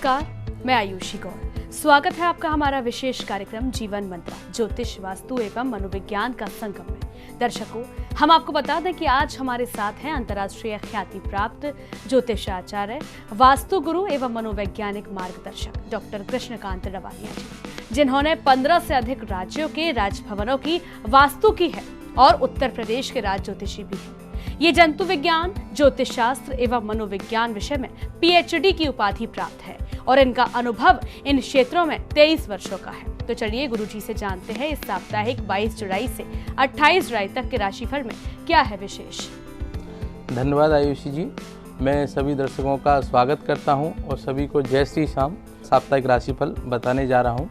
नमस्कार, मैं आयुषी गौर। स्वागत है आपका हमारा विशेष कार्यक्रम जीवन मंत्र ज्योतिष वास्तु एवं मनोविज्ञान का संगम में। दर्शकों, हम आपको बता दें कि आज हमारे साथ हैं अंतर्राष्ट्रीय ख्याति प्राप्त ज्योतिषाचार्य, वास्तु गुरु एवं मनोवैज्ञानिक मार्गदर्शक डॉक्टर कृष्णकांत रवानिया जी, जिन्होंने 15 से अधिक राज्यों के राजभवनों की वास्तु की है और उत्तर प्रदेश के राज ज्योतिषी भी हैं। ये जंतु विज्ञान, ज्योतिष शास्त्र एवं मनोविज्ञान विषय में PhD की उपाधि प्राप्त है और इनका अनुभव इन क्षेत्रों में 23 वर्षों का है। तो चलिए गुरुजी से जानते हैं इस साप्ताहिक 22 जुलाई से 28 जुलाई तक के राशिफल में क्या है विशेष। धन्यवाद आयुषी जी, मैं सभी दर्शकों का स्वागत करता हूं और सभी को जय श्री श्याम। साप्ताहिक राशिफल बताने जा रहा हूं।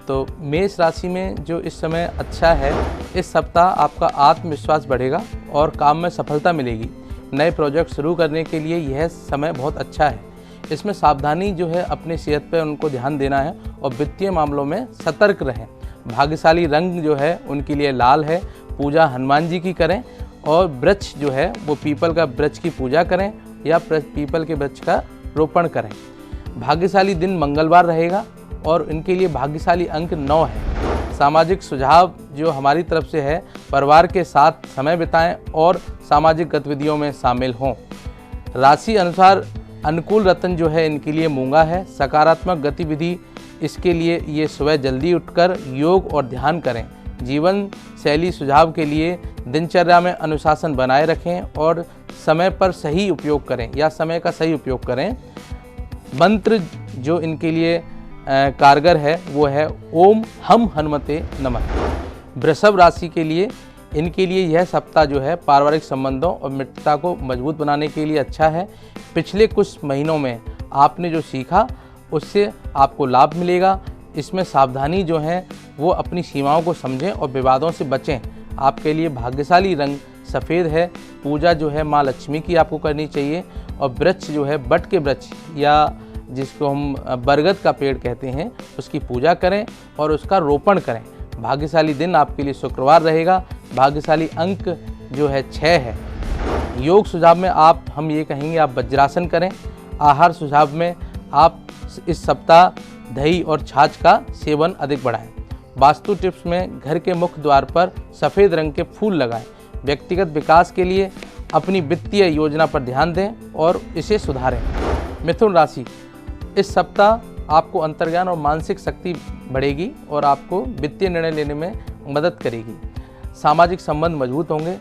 तो मेष राशि में जो इस समय अच्छा है, इस सप्ताह आपका आत्मविश्वास बढ़ेगा और काम में सफलता मिलेगी। नए प्रोजेक्ट शुरू करने के लिए यह समय बहुत अच्छा है। इसमें सावधानी जो है अपनी सेहत पर उनको ध्यान देना है और वित्तीय मामलों में सतर्क रहें। भाग्यशाली रंग जो है उनके लिए लाल है। पूजा हनुमान जी की करें और वृक्ष जो है वो पीपल का वृक्ष की पूजा करें या पीपल के वृक्ष का रोपण करें। भाग्यशाली दिन मंगलवार रहेगा और इनके लिए भाग्यशाली अंक 9 है। सामाजिक सुझाव जो हमारी तरफ से है, परिवार के साथ समय बिताएं और सामाजिक गतिविधियों में शामिल हों। राशि अनुसार अनुकूल रत्न जो है इनके लिए मूंगा है। सकारात्मक गतिविधि इसके लिए ये सुबह जल्दी उठकर योग और ध्यान करें। जीवन शैली सुझाव के लिए दिनचर्या में अनुशासन बनाए रखें और समय पर सही उपयोग करें या समय का सही उपयोग करें। मंत्र जो इनके लिए कारगर है वो है ओम हम हनुमते नमः। वृषभ राशि के लिए इनके लिए यह सप्ताह जो है पारिवारिक संबंधों और मित्रता को मजबूत बनाने के लिए अच्छा है। पिछले कुछ महीनों में आपने जो सीखा उससे आपको लाभ मिलेगा। इसमें सावधानी जो है वो अपनी सीमाओं को समझें और विवादों से बचें। आपके लिए भाग्यशाली रंग सफ़ेद है। पूजा जो है माँ लक्ष्मी की आपको करनी चाहिए और वृक्ष जो है बट के वृक्ष या जिसको हम बरगद का पेड़ कहते हैं उसकी पूजा करें और उसका रोपण करें। भाग्यशाली दिन आपके लिए शुक्रवार रहेगा। भाग्यशाली अंक जो है 6 है। योग सुझाव में हम ये कहेंगे आप वज्रासन करें। आहार सुझाव में आप इस सप्ताह दही और छाछ का सेवन अधिक बढ़ाएं। वास्तु टिप्स में घर के मुख्य द्वार पर सफ़ेद रंग के फूल लगाएं। व्यक्तिगत विकास के लिए अपनी वित्तीय योजना पर ध्यान दें और इसे सुधारें। मिथुन राशि, इस सप्ताह आपको अंतर्ज्ञान और मानसिक शक्ति बढ़ेगी और आपको वित्तीय निर्णय लेने में मदद करेगी। सामाजिक संबंध मजबूत होंगे।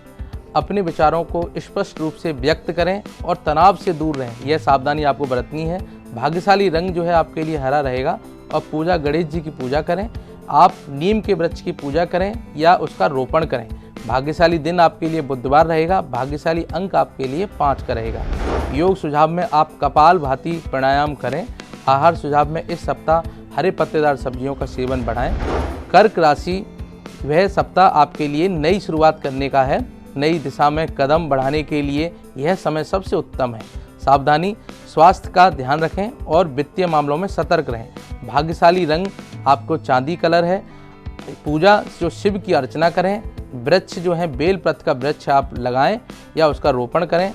अपने विचारों को स्पष्ट रूप से व्यक्त करें और तनाव से दूर रहें, यह सावधानी आपको बरतनी है। भाग्यशाली रंग जो है आपके लिए हरा रहेगा और पूजा गणेश जी की पूजा करें। आप नीम के वृक्ष की पूजा करें या उसका रोपण करें। भाग्यशाली दिन आपके लिए बुधवार रहेगा। भाग्यशाली अंक आपके लिए 5 का रहेगा। योग सुझाव में आप कपाल भाती प्राणायाम करें। आहार सुझाव में इस सप्ताह हरे पत्तेदार सब्जियों का सेवन बढ़ाएं। कर्क राशि, वह सप्ताह आपके लिए नई शुरुआत करने का है। नई दिशा में कदम बढ़ाने के लिए यह समय सबसे उत्तम है। सावधानी, स्वास्थ्य का ध्यान रखें और वित्तीय मामलों में सतर्क रहें। भाग्यशाली रंग आपको चांदी कलर है। पूजा जो शिव की अर्चना करें। वृक्ष जो है बेलपत्र का वृक्ष आप लगाएं या उसका रोपण करें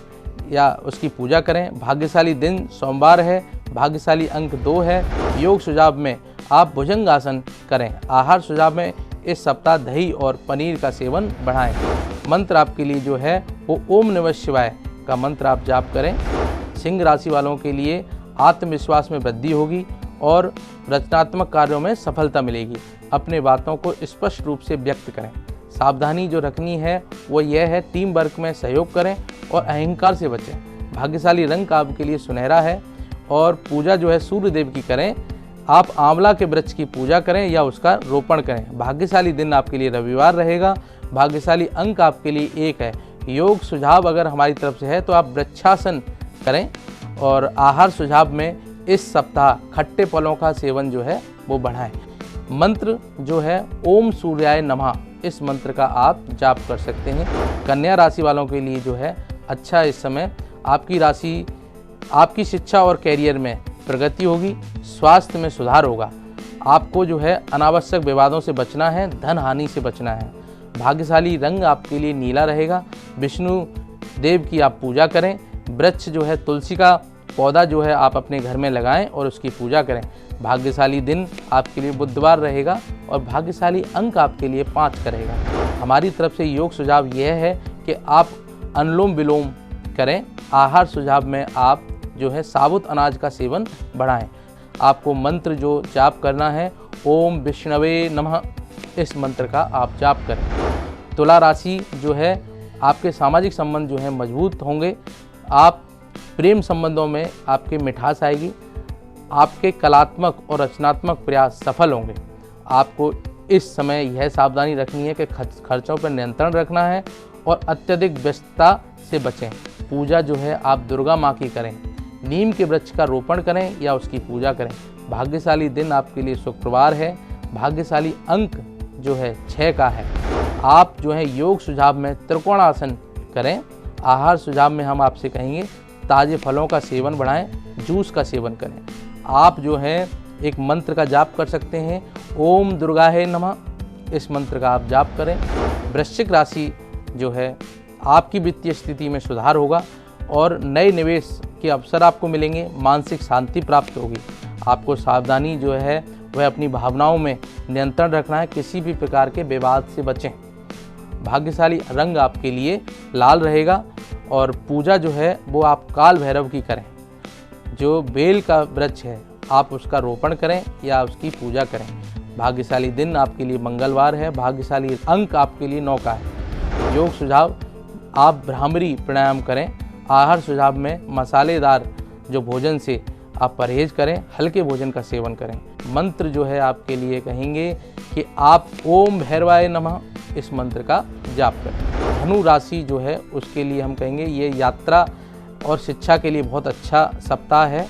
या उसकी पूजा करें। भाग्यशाली दिन सोमवार है। भाग्यशाली अंक 2 है। योग सुझाव में आप भुजंगासन करें। आहार सुझाव में इस सप्ताह दही और पनीर का सेवन बढ़ाएं। मंत्र आपके लिए जो है वो ओम नमः शिवाय का मंत्र आप जाप करें। सिंह राशि वालों के लिए आत्मविश्वास में वृद्धि होगी और रचनात्मक कार्यों में सफलता मिलेगी। अपने बातों को स्पष्ट रूप से व्यक्त करें। सावधानी जो रखनी है वो यह है, टीम वर्क में सहयोग करें और अहंकार से बचें। भाग्यशाली रंग आपके लिए सुनहरा है और पूजा जो है सूर्य देव की करें। आप आंवला के वृक्ष की पूजा करें या उसका रोपण करें। भाग्यशाली दिन आपके लिए रविवार रहेगा। भाग्यशाली अंक आपके लिए 1 है। योग सुझाव अगर हमारी तरफ से है तो आप वृक्षासन करें और आहार सुझाव में इस सप्ताह खट्टे फलों का सेवन जो है वो बढ़ाएं। मंत्र जो है ओम सूर्याय नमः, इस मंत्र का आप जाप कर सकते हैं। कन्या राशि वालों के लिए जो है अच्छा इस समय आपकी शिक्षा और कैरियर में प्रगति होगी। स्वास्थ्य में सुधार होगा। आपको जो है अनावश्यक विवादों से बचना है, धन हानि से बचना है। भाग्यशाली रंग आपके लिए नीला रहेगा। विष्णु देव की आप पूजा करें। वृक्ष जो है तुलसी का पौधा जो है आप अपने घर में लगाएं और उसकी पूजा करें। भाग्यशाली दिन आपके लिए बुधवार रहेगा और भाग्यशाली अंक आपके लिए 5 का रहेगा। हमारी तरफ से योग सुझाव यह है कि आप अनुलोम विलोम करें। आहार सुझाव में आप जो है साबुत अनाज का सेवन बढ़ाएं। आपको मंत्र जो जाप करना है, ओम विष्णवे नमः, इस मंत्र का आप जाप करें। तुला राशि जो है आपके सामाजिक संबंध जो है मजबूत होंगे। आप प्रेम संबंधों में आपके मिठास आएगी। आपके कलात्मक और रचनात्मक प्रयास सफल होंगे। आपको इस समय यह सावधानी रखनी है कि खर्चों पर नियंत्रण रखना है और अत्यधिक व्यस्तता से बचें। पूजा जो है आप दुर्गा माँ की करें। नीम के वृक्ष का रोपण करें या उसकी पूजा करें। भाग्यशाली दिन आपके लिए शुक्रवार है। भाग्यशाली अंक जो है 6 का है। आप जो है योग सुझाव में त्रिकोणासन करें। आहार सुझाव में हम आपसे कहेंगे ताज़े फलों का सेवन बढ़ाएं, जूस का सेवन करें। आप जो है एक मंत्र का जाप कर सकते हैं, ओम दुर्गाहे नमः, इस मंत्र का आप जाप करें। वृश्चिक राशि जो है आपकी वित्तीय स्थिति में सुधार होगा और नए निवेश के अवसर आपको मिलेंगे। मानसिक शांति प्राप्त होगी। आपको सावधानी जो है वह अपनी भावनाओं में नियंत्रण रखना है। किसी भी प्रकार के विवाद से बचें। भाग्यशाली रंग आपके लिए लाल रहेगा और पूजा जो है वो आप काल भैरव की करें। जो बेल का वृक्ष है आप उसका रोपण करें या उसकी पूजा करें। भाग्यशाली दिन आपके लिए मंगलवार है। भाग्यशाली अंक आपके लिए 9 का है। योग सुझाव आप भ्रामरी प्राणायाम करें। आहार सुझाव में मसालेदार जो भोजन से आप परहेज करें, हल्के भोजन का सेवन करें। मंत्र जो है आपके लिए कहेंगे कि आप ओम भैरवाय नमः, इस मंत्र का जाप करें। धनु राशि जो है उसके लिए हम कहेंगे ये यात्रा और शिक्षा के लिए बहुत अच्छा सप्ताह है।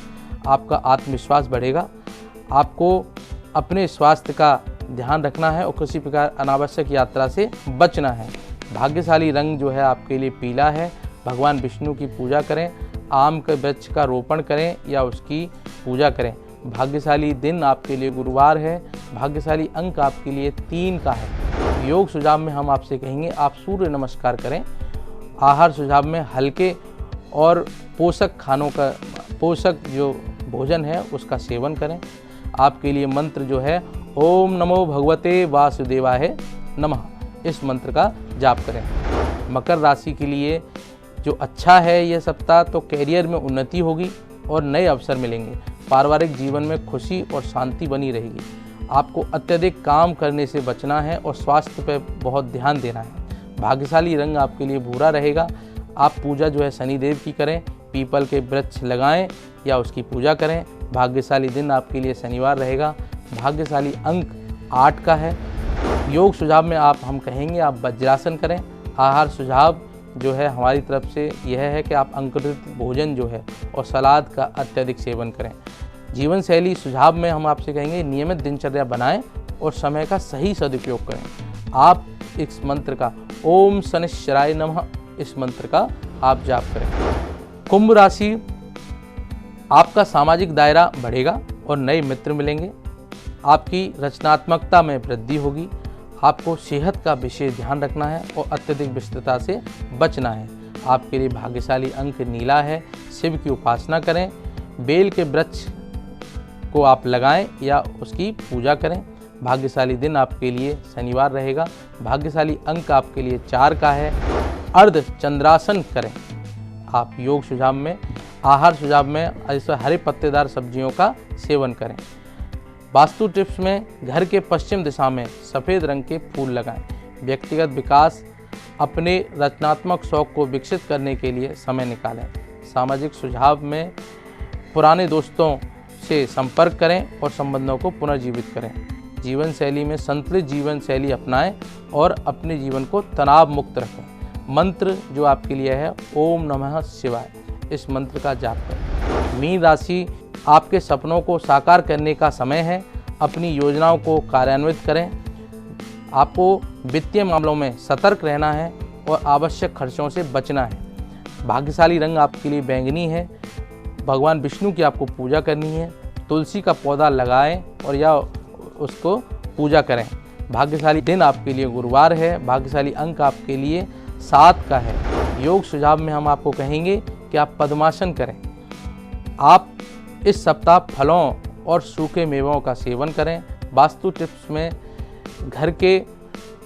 आपका आत्मविश्वास बढ़ेगा। आपको अपने स्वास्थ्य का ध्यान रखना है और किसी प्रकार अनावश्यक यात्रा से बचना है। भाग्यशाली रंग जो है आपके लिए पीला है। भगवान विष्णु की पूजा करें। आम के वृक्ष का रोपण करें या उसकी पूजा करें। भाग्यशाली दिन आपके लिए गुरुवार है। भाग्यशाली अंक आपके लिए 3 का है। योग सुझाव में हम आपसे कहेंगे आप सूर्य नमस्कार करें। आहार सुझाव में हल्के और पोषक जो भोजन है उसका सेवन करें। आपके लिए मंत्र जो है ओम नमो भगवते वासुदेवाय नमः, इस मंत्र का जाप करें। मकर राशि के लिए जो अच्छा है यह सप्ताह, तो कैरियर में उन्नति होगी और नए अवसर मिलेंगे। पारिवारिक जीवन में खुशी और शांति बनी रहेगी। आपको अत्यधिक काम करने से बचना है और स्वास्थ्य पर बहुत ध्यान देना है। भाग्यशाली रंग आपके लिए भूरा रहेगा। आप पूजा जो है शनिदेव की करें। पीपल के वृक्ष लगाएं या उसकी पूजा करें। भाग्यशाली दिन आपके लिए शनिवार रहेगा। भाग्यशाली अंक 8 का है। योग सुझाव में हम कहेंगे आप वज्रासन करें। आहार सुझाव जो है हमारी तरफ से यह है कि आप अंकुरित भोजन जो है और सलाद का अत्यधिक सेवन करें। जीवन शैली सुझाव में हम आपसे कहेंगे नियमित दिनचर्या बनाएं और समय का सही सदुपयोग करें। आप इस मंत्र का ओम शनिश्चराय नमः, इस मंत्र का आप जाप करें। कुंभ राशि आपका सामाजिक दायरा बढ़ेगा और नए मित्र मिलेंगे। आपकी रचनात्मकता में वृद्धि होगी। आपको सेहत का विशेष ध्यान रखना है और अत्यधिक व्यस्तता से बचना है। आपके लिए भाग्यशाली अंक नीला है। शिव की उपासना करें। बेल के वृक्ष को आप लगाएं या उसकी पूजा करें। भाग्यशाली दिन आपके लिए शनिवार रहेगा। भाग्यशाली अंक आपके लिए 4 का है। अर्ध चंद्रासन करें। आप योग सुझाव में आहार सुझाव में ऐसे हरे पत्तेदार सब्जियों का सेवन करें। वास्तु टिप्स में घर के पश्चिम दिशा में सफ़ेद रंग के फूल लगाएं। व्यक्तिगत विकास अपने रचनात्मक शौक को विकसित करने के लिए समय निकालें। सामाजिक सुझाव में पुराने दोस्तों से संपर्क करें और संबंधों को पुनर्जीवित करें। जीवन शैली में संतुलित जीवन शैली अपनाएं और अपने जीवन को तनाव मुक्त रखें। मंत्र जो आपके लिए है ओम नमः शिवाय, इस मंत्र का जाप करें। मीन राशि आपके सपनों को साकार करने का समय है। अपनी योजनाओं को कार्यान्वित करें। आपको वित्तीय मामलों में सतर्क रहना है और आवश्यक खर्चों से बचना है। भाग्यशाली रंग आपके लिए बैंगनी है। भगवान विष्णु की आपको पूजा करनी है। तुलसी का पौधा लगाएं और या उसको पूजा करें। भाग्यशाली दिन आपके लिए गुरुवार है। भाग्यशाली अंक आपके लिए 7 का है। योग सुझाव में हम आपको कहेंगे कि आप पद्मासन करें। आप इस सप्ताह फलों और सूखे मेवों का सेवन करें। वास्तु टिप्स में घर के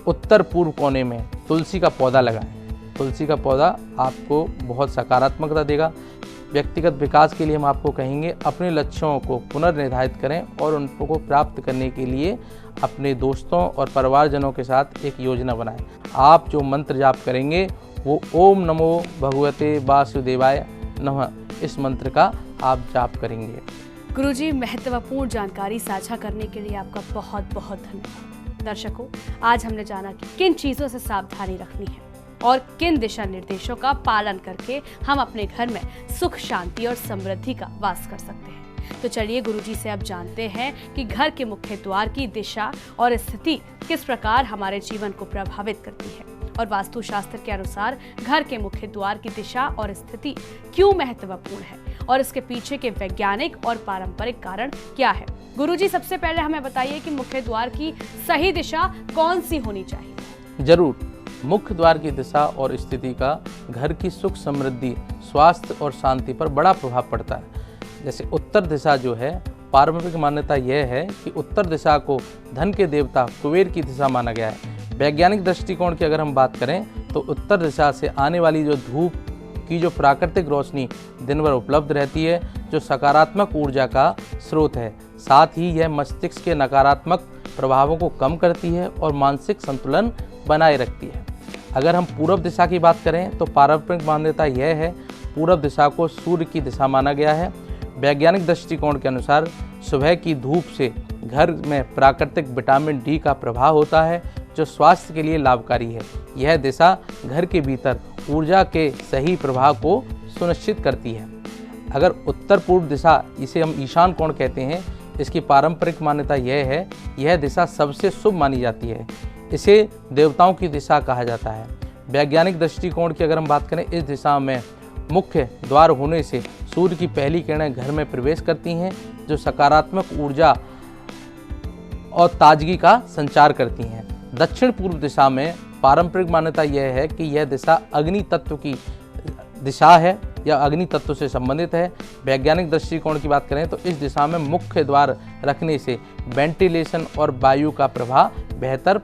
उत्तर पूर्व कोने में तुलसी का पौधा लगाएं। तुलसी का पौधा आपको बहुत सकारात्मकता देगा। व्यक्तिगत विकास के लिए हम आपको कहेंगे अपने लक्ष्यों को पुनर्निर्धारित करें और उनको प्राप्त करने के लिए अपने दोस्तों और परिवारजनों के साथ एक योजना बनाएं। आप जो मंत्र जाप करेंगे वो ओम नमो भगवते वासुदेवाय नमः, इस मंत्र का आप जाप करेंगे। गुरुजी, महत्वपूर्ण जानकारी साझा करने के लिए आपका बहुत बहुत धन्यवाद। दर्शकों, आज हमने जाना कि किन चीज़ों से सावधानी रखनी है और किन दिशा निर्देशों का पालन करके हम अपने घर में सुख, शांति और समृद्धि का वास कर सकते हैं। तो चलिए गुरुजी से अब जानते हैं कि घर के मुख्य द्वार की दिशा और स्थिति किस प्रकार हमारे जीवन को प्रभावित करती है और वास्तुशास्त्र के अनुसार घर के मुख्य द्वार की दिशा और स्थिति क्यों महत्वपूर्ण है और इसके पीछे के वैज्ञानिक और पारंपरिक कारण क्या है। गुरुजी, सबसे पहले हमें बताइए कि मुख्य द्वार की सही दिशा कौन सी होनी चाहिए? जरूर। मुख्य द्वार की दिशा और स्थिति का घर की सुख, समृद्धि, स्वास्थ्य और शांति पर बड़ा प्रभाव पड़ता है। जैसे उत्तर दिशा जो है, पारंपरिक मान्यता यह है कि उत्तर दिशा को धन के देवता कुबेर की दिशा माना गया है। वैज्ञानिक दृष्टिकोण की अगर हम बात करें तो उत्तर दिशा से आने वाली जो धूप की जो प्राकृतिक रोशनी दिन भर उपलब्ध रहती है, जो सकारात्मक ऊर्जा का स्रोत है। साथ ही यह मस्तिष्क के नकारात्मक प्रभावों को कम करती है और मानसिक संतुलन बनाए रखती है। अगर हम पूर्व दिशा की बात करें तो पारंपरिक मान्यता यह है, पूर्व दिशा को सूर्य की दिशा माना गया है। वैज्ञानिक दृष्टिकोण के अनुसार सुबह की धूप से घर में प्राकृतिक विटामिन डी का प्रभाव होता है, जो स्वास्थ्य के लिए लाभकारी है। यह दिशा घर के भीतर ऊर्जा के सही प्रभाव को सुनिश्चित करती है। अगर उत्तर पूर्व दिशा, इसे हम ईशान कोण कहते हैं, इसकी पारंपरिक मान्यता यह है, यह दिशा सबसे शुभ मानी जाती है। इसे देवताओं की दिशा कहा जाता है। वैज्ञानिक दृष्टिकोण की अगर हम बात करें, इस दिशा में मुख्य द्वार होने से सूर्य की पहली किरणें घर में प्रवेश करती हैं, जो सकारात्मक ऊर्जा और ताजगी का संचार करती हैं। दक्षिण पूर्व दिशा में पारंपरिक मान्यता यह है कि यह दिशा अग्नि तत्व की दिशा है या अग्नि तत्व से संबंधित है। वैज्ञानिक दृष्टिकोण की बात करें तो इस दिशा में मुख्य द्वार रखने से वेंटिलेशन और वायु का प्रवाह बेहतर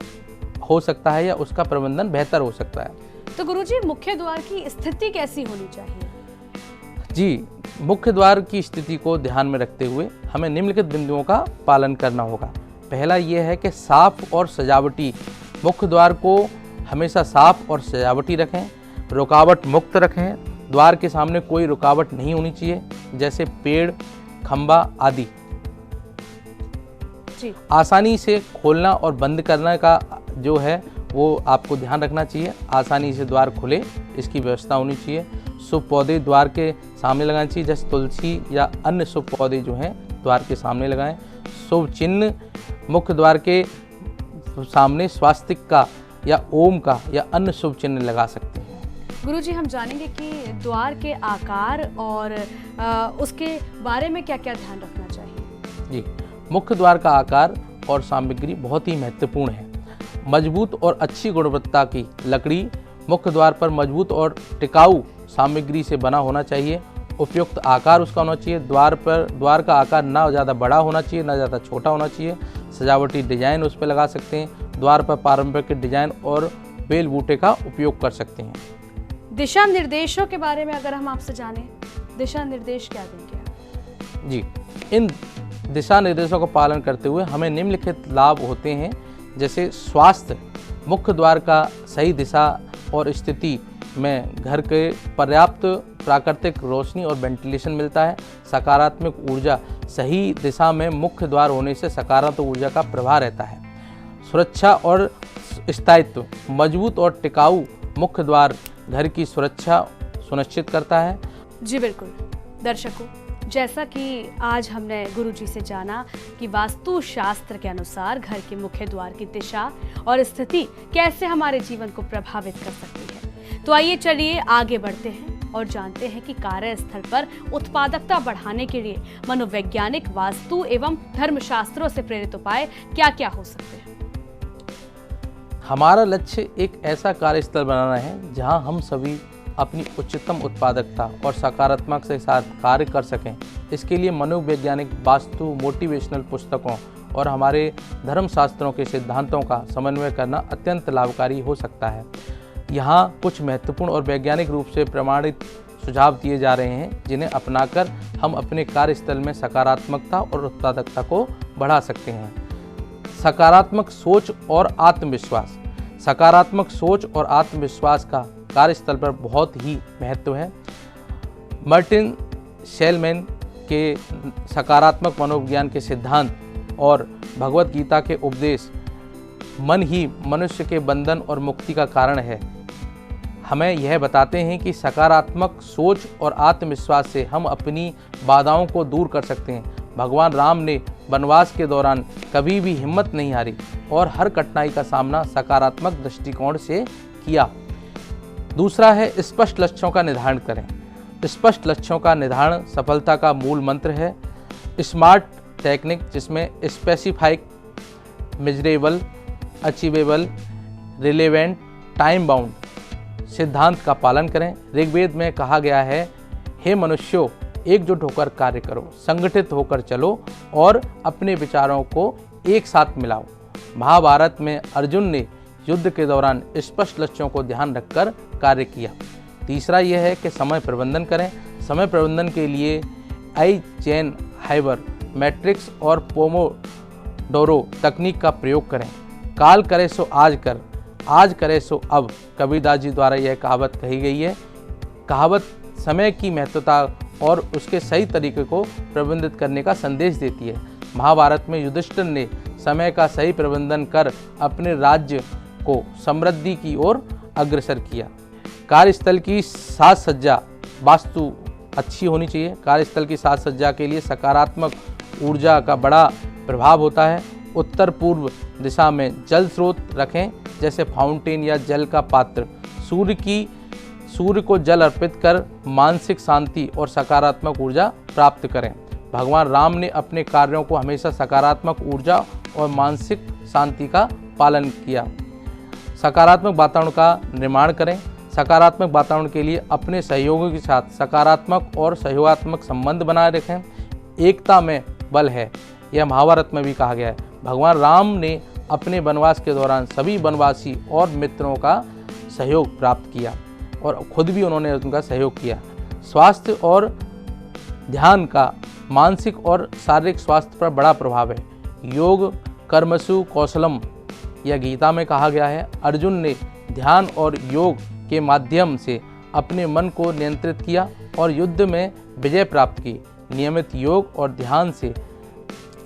हो सकता है या उसका प्रबंधन बेहतर हो सकता है। तो गुरुजी, मुख्य द्वार की स्थिति कैसी होनी चाहिए? जी, मुख्य द्वार की स्थिति को ध्यान में रखते हुए हमें निम्नलिखित बिंदुओं का पालन करना होगा। पहला यह है कि साफ और सजावटी, मुख्य द्वार को हमेशा साफ और सजावटी रखें, रुकावट मुक्त रखें। द्वार के सामने कोई रुकावट नहीं होनी चाहिए, जैसे पेड़, खंबा आदि। जी। आसानी से खोलना और बंद करने का जो है वो आपको ध्यान रखना चाहिए। आसानी से द्वार खुले, इसकी व्यवस्था होनी चाहिए। शुभ पौधे द्वार के सामने लगाने चाहिए, जैसे तुलसी या अन्य शुभ पौधे जो हैं द्वार के सामने लगाएं। शुभ चिन्ह मुख्य द्वार के सामने स्वास्तिक का या ओम का या अन्य शुभ चिन्ह लगा सकते हैं। गुरुजी, हम जानेंगे कि द्वार के आकार और उसके बारे में क्या क्या ध्यान रखना चाहिए। जी, मुख्य द्वार का आकार और सामग्री बहुत ही महत्वपूर्ण है। मजबूत और अच्छी गुणवत्ता की लकड़ी, मुख्य द्वार पर मजबूत और टिकाऊ सामग्री से बना होना चाहिए। उपयुक्त आकार उसका होना चाहिए। द्वार का आकार ना ज़्यादा बड़ा होना चाहिए, ना ज़्यादा छोटा होना चाहिए। सजावटी डिजाइन उस पर लगा सकते हैं। द्वार पर पारंपरिक डिजाइन और बेल बूटे का उपयोग कर सकते हैं। दिशा निर्देशों के बारे में अगर हम आपसे जानें, दिशा निर्देश क्या देंगे? जी, इन दिशा निर्देशों का पालन करते हुए हमें निम्नलिखित लाभ होते हैं, जैसे स्वास्थ्य, मुख्य द्वार का सही दिशा और स्थिति में घर के पर्याप्त प्राकृतिक रोशनी और वेंटिलेशन मिलता है। सकारात्मक ऊर्जा, सही दिशा में मुख्य द्वार होने से सकारात्मक ऊर्जा का प्रवाह रहता है। सुरक्षा और स्थायित्व, मजबूत और टिकाऊ मुख्य द्वार घर की सुरक्षा सुनिश्चित करता है। जी बिल्कुल। दर्शकों, जैसा कि आज हमने गुरुजी से जाना कि वास्तु शास्त्र के अनुसार घर के मुख्य द्वार की दिशा और स्थिति कैसे हमारे जीवन को प्रभावित कर सकती है, तो आइए चलिए आगे बढ़ते हैं और जानते हैं कि कार्यस्थल पर उत्पादकता बढ़ाने के लिए मनोवैज्ञानिक, वास्तु एवं धर्मशास्त्रों से प्रेरित उपाय क्या क्या हो सकते हैं। हमारा लक्ष्य एक ऐसा कार्यस्थल बनाना है जहां हम सभी अपनी उच्चतम उत्पादकता और सकारात्मक के साथ कार्य कर सकें, इसके लिए मनोवैज्ञानिक, वास्तु, मोटिवेशनल पुस्तकों और हमारे धर्मशास्त्रों के सिद्धांतों का समन्वय करना अत्यंत लाभकारी हो सकता है। यहाँ कुछ महत्वपूर्ण और वैज्ञानिक रूप से प्रमाणित सुझाव दिए जा रहे हैं, जिन्हें अपनाकर हम अपने कार्यस्थल में सकारात्मकता और उत्पादकता को बढ़ा सकते हैं। सकारात्मक सोच और आत्मविश्वास। सकारात्मक सोच और आत्मविश्वास का कार्यस्थल पर बहुत ही महत्व है। मार्टिन सेलिग्मैन के सकारात्मक मनोविज्ञान के सिद्धांत और भगवत गीता के उपदेश मन ही मनुष्य के बंधन और मुक्ति का कारण है, हमें यह बताते हैं कि सकारात्मक सोच और आत्मविश्वास से हम अपनी बाधाओं को दूर कर सकते हैं। भगवान राम ने वनवास के दौरान कभी भी हिम्मत नहीं हारी और हर कठिनाई का सामना सकारात्मक दृष्टिकोण से किया। दूसरा है स्पष्ट लक्ष्यों का निर्धारण करें। स्पष्ट लक्ष्यों का निर्धारण सफलता का मूल मंत्र है। स्मार्ट टेक्निक, जिसमें specific, measurable, achievable, relevant, time bound सिद्धांत का पालन करें। ऋग्वेद में कहा गया है, हे मनुष्यों, एकजुट होकर कार्य करो, संगठित होकर चलो और अपने विचारों को एक साथ मिलाओ। महाभारत में अर्जुन ने युद्ध के दौरान स्पष्ट लक्ष्यों को ध्यान रखकर कार्य किया। तीसरा यह है कि समय प्रबंधन करें। समय प्रबंधन के लिए आइज़ेनहावर मैट्रिक्स और पोमोडोरो तकनीक का प्रयोग करें। काल करे सो आज कर, आज करे सो अब, कबीरदास जी द्वारा यह कहावत कही गई है। कहावत समय की महत्वता और उसके सही तरीके को प्रबंधित करने का संदेश देती है। महाभारत में युधिष्ठिर ने समय का सही प्रबंधन कर अपने राज्य को समृद्धि की ओर अग्रसर किया। कार्यस्थल की साज सज्जा, वास्तु अच्छी होनी चाहिए। कार्यस्थल की साज सज्जा के लिए सकारात्मक ऊर्जा का बड़ा प्रभाव होता है। उत्तर पूर्व दिशा में जल स्रोत रखें, जैसे फाउंटेन या जल का पात्र। सूर्य को जल अर्पित कर मानसिक शांति और सकारात्मक ऊर्जा प्राप्त करें। भगवान राम ने अपने कार्यों को हमेशा सकारात्मक ऊर्जा और मानसिक शांति का पालन किया। सकारात्मक वातावरण का निर्माण करें। सकारात्मक वातावरण के लिए अपने सहयोगियों के साथ सकारात्मक और सहयोगात्मक संबंध बनाए रखें। एकता में बल है, यह महाभारत में भी कहा गया है। भगवान राम ने अपने वनवास के दौरान सभी वनवासी और मित्रों का सहयोग प्राप्त किया और खुद भी उन्होंने उनका सहयोग किया। स्वास्थ्य और ध्यान का मानसिक और शारीरिक स्वास्थ्य पर बड़ा प्रभाव है। योग कर्मसु कौशलम, यह गीता में कहा गया है। अर्जुन ने ध्यान और योग के माध्यम से अपने मन को नियंत्रित किया और युद्ध में विजय प्राप्त की। नियमित योग और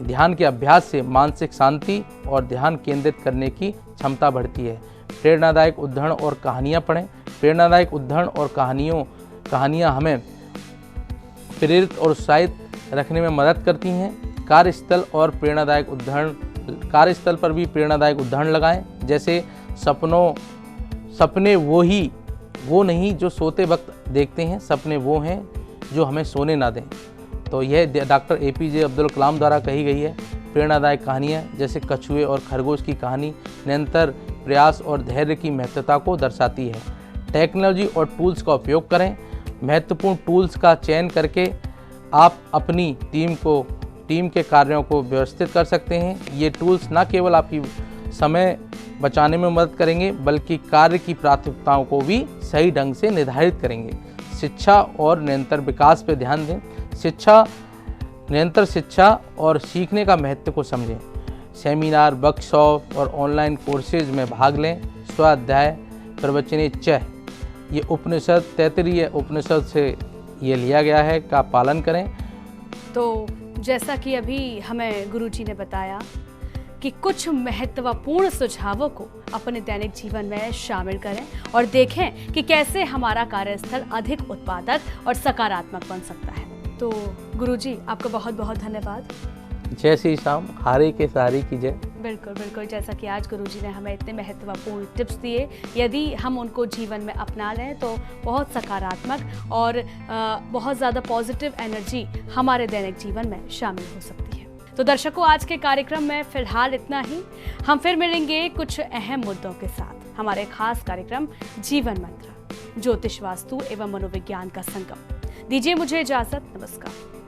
ध्यान के अभ्यास से मानसिक शांति और ध्यान केंद्रित करने की क्षमता बढ़ती है। प्रेरणादायक उद्धरण और कहानियाँ पढ़ें। प्रेरणादायक उद्धरण और कहानियाँ हमें प्रेरित और उत्साहित रखने में मदद करती हैं। कार्यस्थल पर भी प्रेरणादायक उदाहरण लगाएं, जैसे सपने वो नहीं जो सोते वक्त देखते हैं, सपने वो हैं जो हमें सोने ना दें। तो यह डॉक्टर APJ अब्दुल कलाम द्वारा कही गई है। प्रेरणादायक कहानियाँ जैसे कछुए और खरगोश की कहानी निरंतर प्रयास और धैर्य की महत्वता को दर्शाती है। टेक्नोलॉजी और टूल्स का उपयोग करें। महत्वपूर्ण टूल्स का चयन करके आप अपनी टीम के कार्यों को व्यवस्थित कर सकते हैं। ये टूल्स न केवल आपकी समय बचाने में मदद करेंगे, बल्कि कार्य की प्राथमिकताओं को भी सही ढंग से निर्धारित करेंगे। शिक्षा और निरंतर विकास पर ध्यान दें। निरंतर शिक्षा और सीखने का महत्व को समझें। सेमिनार, वर्कशॉप और ऑनलाइन कोर्सेज में भाग लें। स्वाध्याय प्रवचने च, ये उपनिषद तैत्तिरीय उपनिषद से ये लिया गया है, का पालन करें। तो जैसा कि अभी हमें गुरुजी ने बताया कि कुछ महत्वपूर्ण सुझावों को अपने दैनिक जीवन में शामिल करें और देखें कि कैसे हमारा कार्यस्थल अधिक उत्पादक और सकारात्मक बन सकता है। तो गुरुजी, आपका बहुत बहुत धन्यवाद। जय श्री श्याम, हारे के सारी की जय। बिल्कुल बिल्कुल, जैसा कि आज गुरुजी ने हमें इतने महत्वपूर्ण टिप्स दिए, यदि हम उनको जीवन में अपना लें तो बहुत सकारात्मक और बहुत ज़्यादा पॉजिटिव एनर्जी हमारे दैनिक जीवन में शामिल हो सकती है। तो दर्शकों, आज के कार्यक्रम में फिलहाल इतना ही। हम फिर मिलेंगे कुछ अहम मुद्दों के साथ। हमारे खास कार्यक्रम जीवन मंत्र, ज्योतिष वास्तु एवं मनोविज्ञान का संगम। दीजिए मुझे इजाजत, नमस्कार।